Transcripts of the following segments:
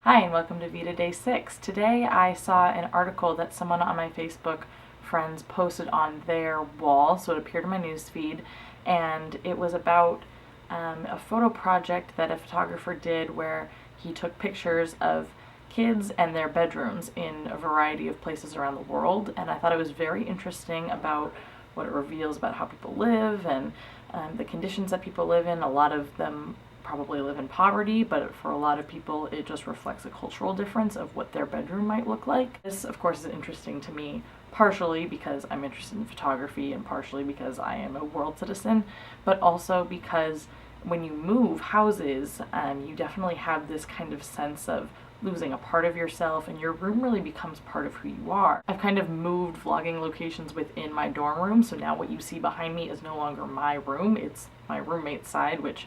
Hi and welcome to VEDA Day 6. Today I saw an article that someone on my Facebook friends posted on their wall, so it appeared in my newsfeed, and it was about a photo project that a photographer did where he took pictures of kids and their bedrooms in a variety of places around the world, and I thought it was very interesting about what it reveals about how people live and the conditions that people live in. A lot of them probably live in poverty, but for a lot of people it just reflects a cultural difference of what their bedroom might look like. This, of course, is interesting to me, partially because I'm interested in photography and partially because I am a world citizen, but also because when you move houses, you definitely have this kind of sense of losing a part of yourself, and your room really becomes part of who you are. I've kind of moved vlogging locations within my dorm room, so now what you see behind me is no longer my room, it's my roommate's side, which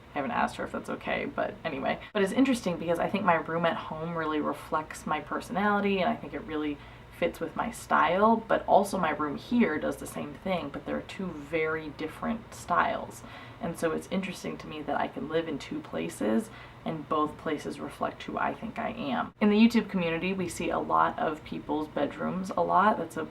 I haven't asked her if that's okay, but anyway. But it's interesting because I think my room at home really reflects my personality, and I think it really fits with my style, but also my room here does the same thing, but there are two very different styles. And so it's interesting to me that I can live in two places and both places reflect who I think I am. In the YouTube community, we see a lot of people's bedrooms a lot. That's a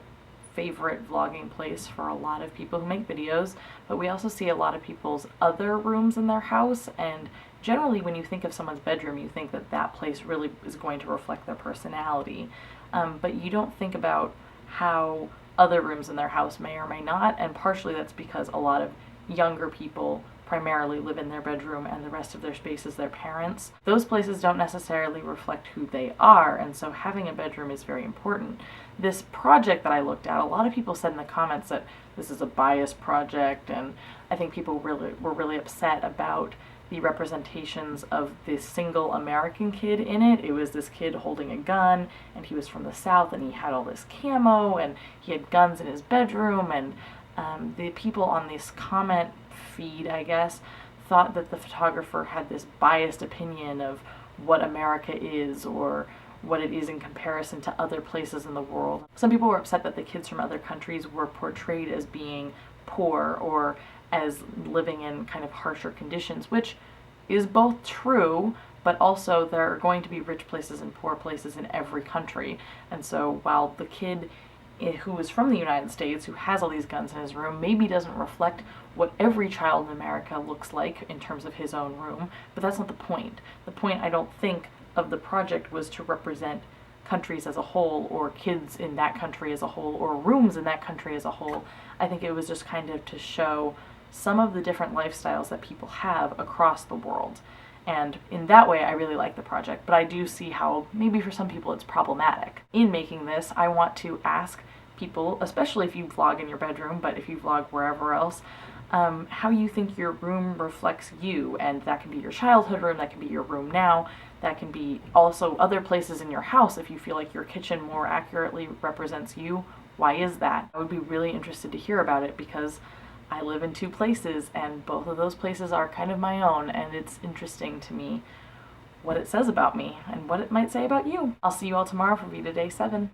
favorite vlogging place for a lot of people who make videos, but we also see a lot of people's other rooms in their house, and generally when you think of someone's bedroom, you think that that place really is going to reflect their personality, but you don't think about how other rooms in their house may or may not, and partially that's because a lot of younger people primarily live in their bedroom and the rest of their space is their parents. Those places don't necessarily reflect who they are, and so having a bedroom is very important. This project that I looked at, a lot of people said in the comments that this is a biased project, and I think people were really upset about the representations of this single American kid in it. It was this kid holding a gun, and he was from the South, and he had all this camo, and he had guns in his bedroom, and the people on this comment feed, I guess, thought that the photographer had this biased opinion of what America is or what it is in comparison to other places in the world. Some people were upset that the kids from other countries were portrayed as being poor or as living in kind of harsher conditions, which is both true, but also there are going to be rich places and poor places in every country. And so while the kid who is from the United States, who has all these guns in his room, maybe doesn't reflect what every child in America looks like in terms of his own room, but that's not the point. The point, I don't think, of the project was to represent countries as a whole, or kids in that country as a whole, or rooms in that country as a whole. I think it was just kind of to show some of the different lifestyles that people have across the world. And in that way, I really like the project, but I do see how maybe for some people it's problematic. In making this, I want to ask people, especially if you vlog in your bedroom, but if you vlog wherever else, how you think your room reflects you. And that can be your childhood room, that can be your room now, that can be also other places in your house. If you feel like your kitchen more accurately represents you, why is that? I would be really interested to hear about it because I live in two places and both of those places are kind of my own, and it's interesting to me what it says about me and what it might say about you. I'll see you all tomorrow for VEDA Day 7.